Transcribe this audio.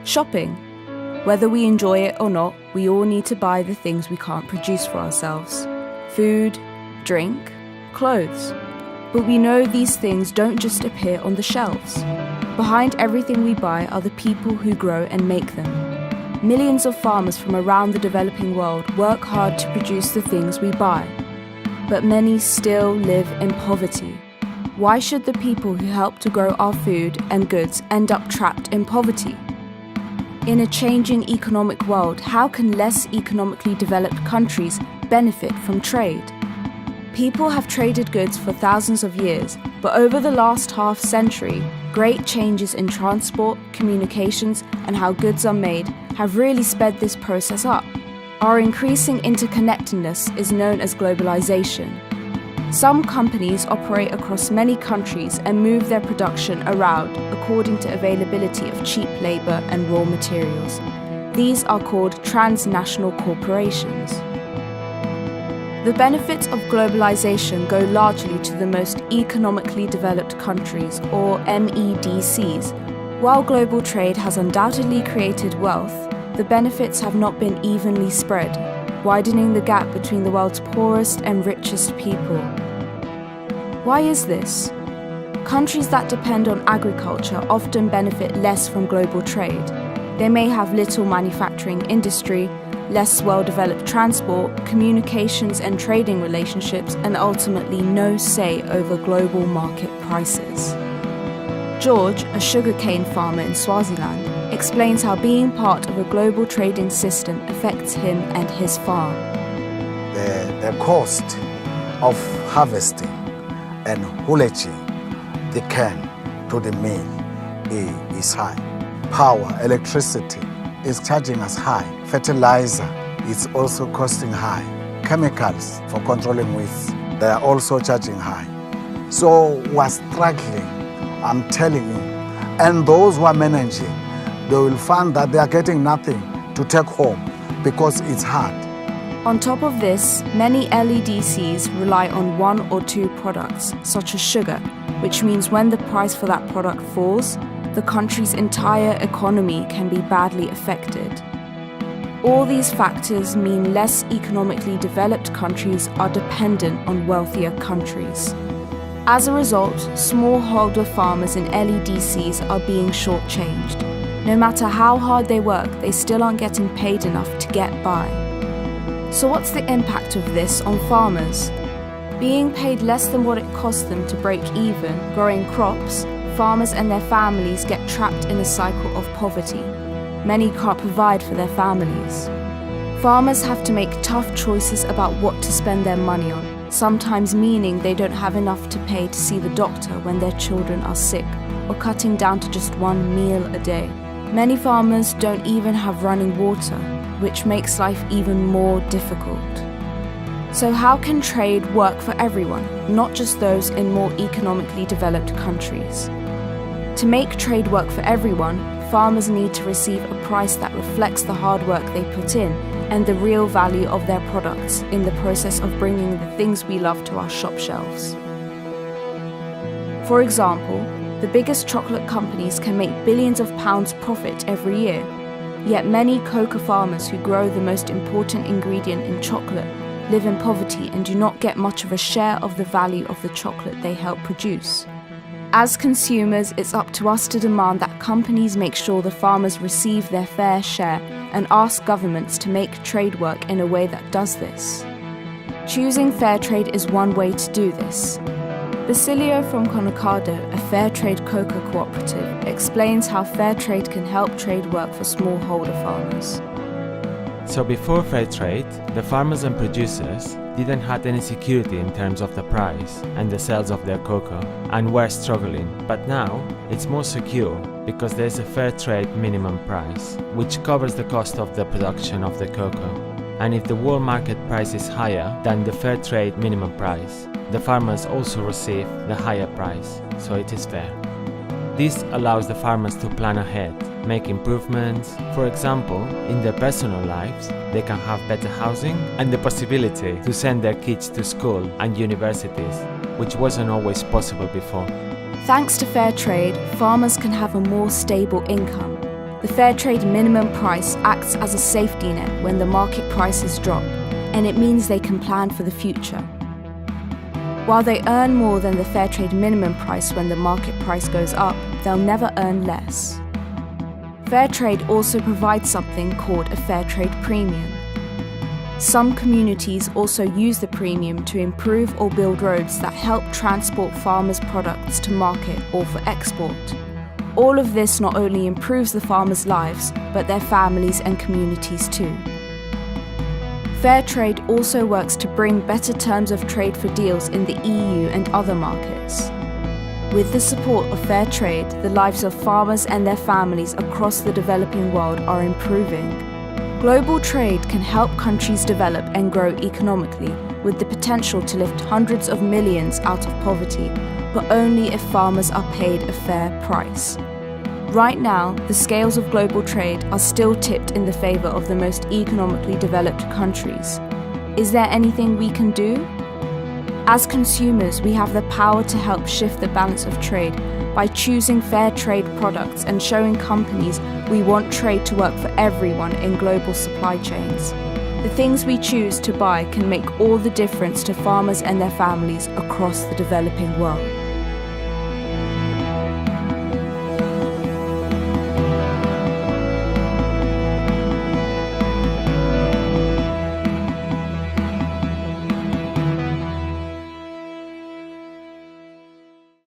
Shopping. Whether we enjoy it or not, we all need to buy the things we can't produce for ourselves. Food, drink, clothes. But we know these things don't just appear on the shelves. Behind everything we buy are the people who grow and make them. Millions of farmers from around the developing world work hard to produce the things we buy. But many still live in poverty. Why should the people who help to grow our food and goods end up trapped in poverty? In a changing economic world, how can less economically developed countries benefit from trade? People have traded goods for thousands of years, but over the last half-century, great changes in transport, communications, and how goods are made have really sped this process up. Our increasing interconnectedness is known as globalization. Some companies operate across many countries and move their production around according to availability of cheap labor and raw materials. These are called transnational corporations. The benefits of globalization go largely to the most economically developed countries, or MEDCs. While global trade has undoubtedly created wealth, the benefits have not been evenly spread, widening the gap between the world's poorest and richest people. Why is this? Countries that depend on agriculture often benefit less from global trade. They may have little manufacturing industry, less well-developed transport, communications and trading relationships, and ultimately no say over global market prices. George, a sugarcane farmer in Swaziland, explains how being part of a global trading system affects him and his farm. The cost of harvesting and haulaging the cane to the mill is high. Power, electricity is charging us high. Fertilizer is also costing high. Chemicals for controlling weeds, they are also charging high. So we're struggling, I'm telling you. And those who are managing, they will find that they are getting nothing to take home because it's hard. On top of this, many LEDCs rely on one or two products, such as sugar, which means when the price for that product falls, the country's entire economy can be badly affected. All these factors mean less economically developed countries are dependent on wealthier countries. As a result, smallholder farmers in LEDCs are being shortchanged. No matter how hard they work, they still aren't getting paid enough to get by. So what's the impact of this on farmers? Being paid less than what it costs them to break even growing crops, farmers and their families get trapped in a cycle of poverty. Many can't provide for their families. Farmers have to make tough choices about what to spend their money on, sometimes meaning they don't have enough to pay to see the doctor when their children are sick, or cutting down to just one meal a day. Many farmers don't even have running water, which makes life even more difficult. So how can trade work for everyone, not just those in more economically developed countries? To make trade work for everyone, farmers need to receive a price that reflects the hard work they put in and the real value of their products in the process of bringing the things we love to our shop shelves. For example, the biggest chocolate companies can make billions of pounds profit every year, yet many cocoa farmers who grow the most important ingredient in chocolate live in poverty and do not get much of a share of the value of the chocolate they help produce. As consumers, it's up to us to demand that companies make sure the farmers receive their fair share and ask governments to make trade work in a way that does this. Choosing fair trade is one way to do this. Basilio from Conocado, a fair trade cocoa cooperative, explains how fair trade can help trade work for smallholder farmers. So before fair trade, the farmers and producers didn't have any security in terms of the price and the sales of their cocoa and were struggling. But now it's more secure because there's a fair trade minimum price, which covers the cost of the production of the cocoa. And if the world market price is higher than the fair trade minimum price, the farmers also receive the higher price, so it is fair. This allows the farmers to plan ahead, make improvements. For example, in their personal lives, they can have better housing and the possibility to send their kids to school and universities, which wasn't always possible before. Thanks to fair trade, farmers can have a more stable income. The fair trade minimum price acts as a safety net when the market prices drop, and it means they can plan for the future. While they earn more than the fair trade minimum price when the market price goes up, they'll never earn less. Fair trade also provides something called a fair trade premium. Some communities also use the premium to improve or build roads that help transport farmers' products to market or for export. All of this not only improves the farmers' lives, but their families and communities too. Fair trade also works to bring better terms of trade for deals in the EU and other markets. With the support of fair trade, the lives of farmers and their families across the developing world are improving. Global trade can help countries develop and grow economically, with the potential to lift hundreds of millions out of poverty, but only if farmers are paid a fair price. Right now, the scales of global trade are still tipped in the favor of the most economically developed countries. Is there anything we can do? As consumers, we have the power to help shift the balance of trade by choosing fair trade products and showing companies we want trade to work for everyone in global supply chains. The things we choose to buy can make all the difference to farmers and their families across the developing world.